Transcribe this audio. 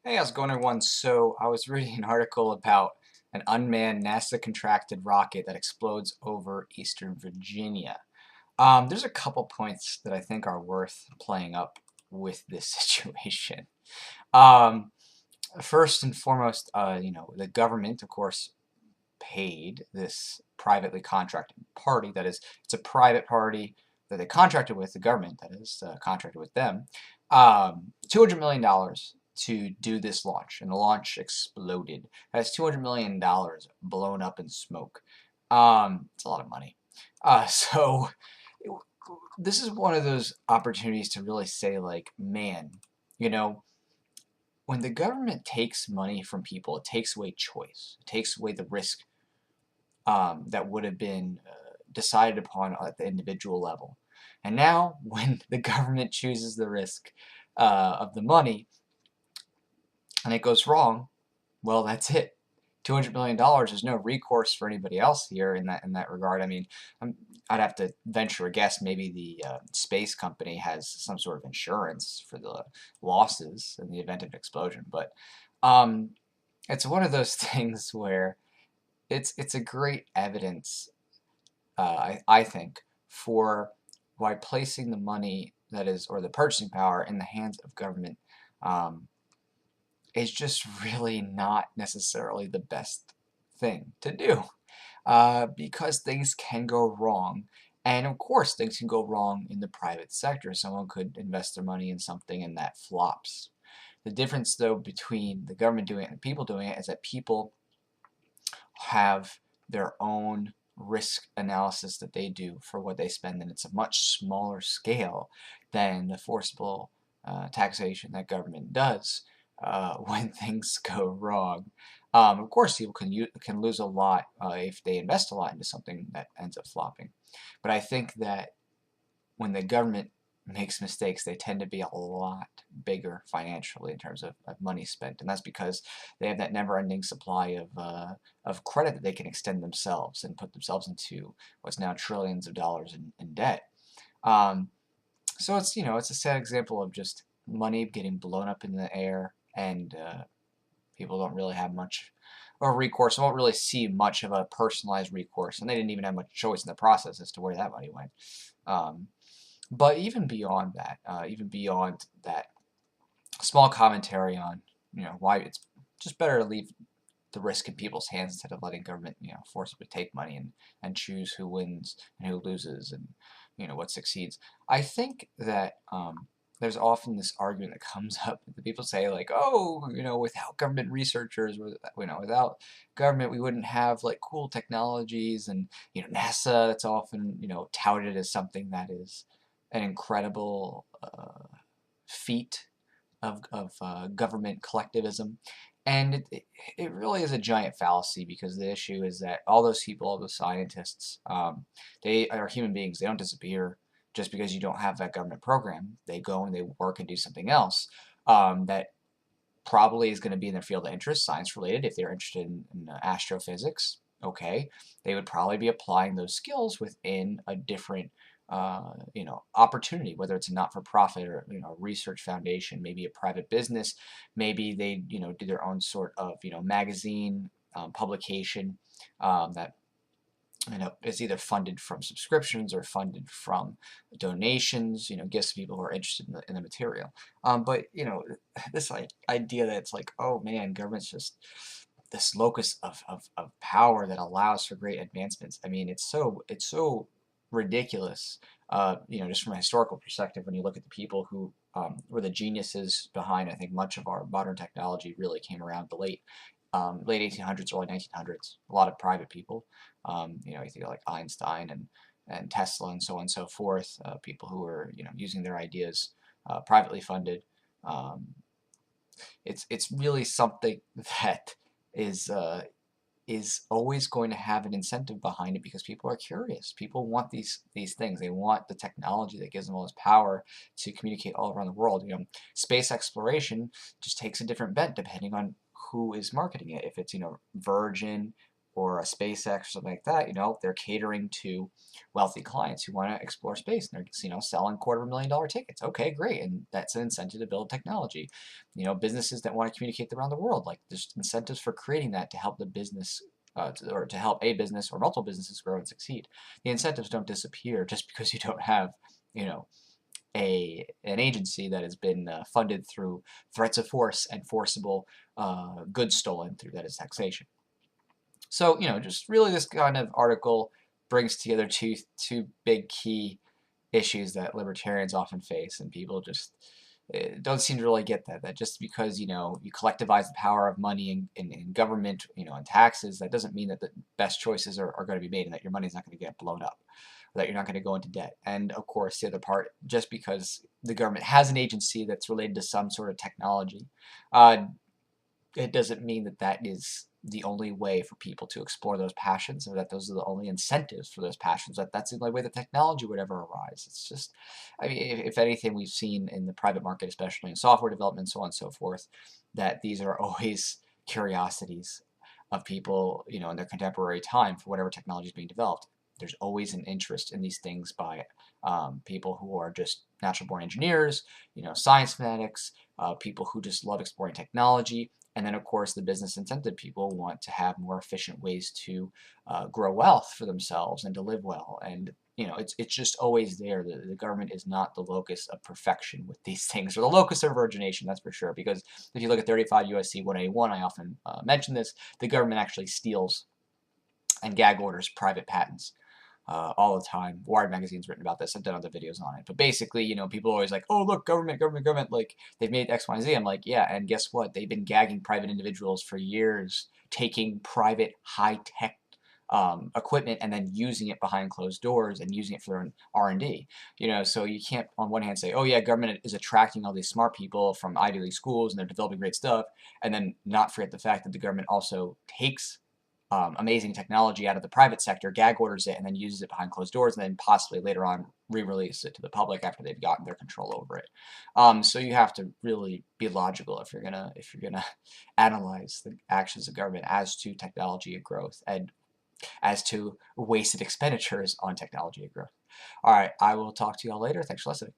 Hey, how's it going, everyone? So, I was reading an article about an unmanned NASA contracted rocket that explodes over Eastern Virginia. There's a couple points that I think are worth playing up with this situation. Um, First and foremost, the government, of course, paid this privately contracted party. That is, it's a private party that they contracted with, the government, that is, contracted with them, $200 million to do this launch. And the launch exploded. That's $200 million blown up in smoke. It's a lot of money. So this is one of those opportunities to really say, like, man, you know, when the government takes money from people, it takes away choice. It takes away the risk that would have been decided upon at the individual level. And now, when the government chooses the risk of the money and it goes wrong, well, that's it. $200 million, there's no recourse for anybody else here in that regard. I mean, I'd have to venture a guess. Maybe the space company has some sort of insurance for the losses in the event of an explosion. But um, it's one of those things where it's a great evidence, I think, for why placing the money that is, or the purchasing power in the hands of government um, is just really not necessarily the best thing to do, because things can go wrong. And of course, things can go wrong in the private sector. Someone could invest their money in something and that flops. The difference, though, between the government doing it and people doing it is that people have their own risk analysis that they do for what they spend, and it's a much smaller scale than the forcible taxation that government does when things go wrong. Of course, people can lose a lot if they invest a lot into something that ends up flopping. But I think that when the government makes mistakes, they tend to be a lot bigger financially in terms of money spent, and that's because they have that never-ending supply of credit that they can extend themselves and put themselves into what's now trillions of dollars in debt. Um, so it's a sad example of just money getting blown up in the air, and people don't really have much or recourse. Won't really see much of a personalized recourse, and they didn't even have much choice in the process as to where that money went. Um, but even beyond that, small commentary on why it's just better to leave the risk in people's hands instead of letting government force them to take money and choose who wins and who loses and what succeeds. I think that there's often this argument that comes up that people say, like, oh, without government researchers, without government, we wouldn't have like cool technologies. And NASA, that's often touted as something that is an incredible feat of government collectivism. And it really is a giant fallacy, because the issue is that all those people, all those scientists, they are human beings. They don't disappear just because you don't have that government program. They go and they work and do something else that probably is going to be in their field of interest, science related. If they're interested in astrophysics, okay, they would probably be applying those skills within a different opportunity, whether it's a not-for-profit or a research foundation, maybe a private business, maybe they do their own sort of magazine publication that is either funded from subscriptions or funded from donations, gifts to people who are interested in the material. But this idea that it's like, oh man, government's just this locus of power that allows for great advancements. I mean, it's so ridiculous. Just from a historical perspective, when you look at the people who were the geniuses behind, I think much of our modern technology really came around the late 1800s, early 1900s. A lot of private people. You think of like Einstein and Tesla and so on and so forth. People who were using their ideas privately funded. Um, it's really something that is is always going to have an incentive behind it, because people are curious. People want these things. They want the technology that gives them all this power to communicate all around the world. Space exploration just takes a different bent depending on who is marketing it. If it's Virgin or a SpaceX or something like that, they're catering to wealthy clients who want to explore space, and they're, selling $250,000 tickets. Okay, great, and that's an incentive to build technology. Businesses that want to communicate around the world, like there's incentives for creating that to help the business or to help a business or multiple businesses grow and succeed. The incentives don't disappear just because you don't have, you know, an agency that has been funded through threats of force and forcible goods stolen through, that is, taxation. So, just really this kind of article brings together two big key issues that libertarians often face, and people just don't seem to really get that just because you collectivize the power of money in government, and taxes, that doesn't mean that the best choices are going to be made and that your money's not going to get blown up, or that you're not going to go into debt. And of course, the other part, just because the government has an agency that's related to some sort of technology, it doesn't mean that that is the only way for people to explore those passions, or that those are the only incentives for those passions, that that's the only way that technology would ever arise. It's just, I mean, if anything, we've seen in the private market, especially in software development, so on and so forth, that these are always curiosities of people, in their contemporary time for whatever technology is being developed. There's always an interest in these things by people who are just natural-born engineers, science fanatics, people who just love exploring technology. And then, of course, the business incentive people want to have more efficient ways to grow wealth for themselves and to live well. And, it's just always there. The government is not the locus of perfection with these things, or the locus of origination, that's for sure. Because if you look at 35 U.S.C. 181, I often mention this, the government actually steals and gag orders private patents all the time. Wired magazine's written about this. I've done other videos on it. But basically, people are always like, oh, look, government, government, government, like they've made X, Y, and Z. I'm like, yeah, and guess what? They've been gagging private individuals for years, taking private high-tech equipment and then using it behind closed doors and using it for their own R&D. So you can't on one hand say, oh yeah, government is attracting all these smart people from Ivy League schools and they're developing great stuff, and then not forget the fact that the government also takes amazing technology out of the private sector, gag orders it, and then uses it behind closed doors, and then possibly later on re-release it to the public after they've gotten their control over it. So you have to really be logical if you're gonna analyze the actions of government as to technology growth and as to wasted expenditures on technology growth. All right, I will talk to y'all later. Thanks for listening.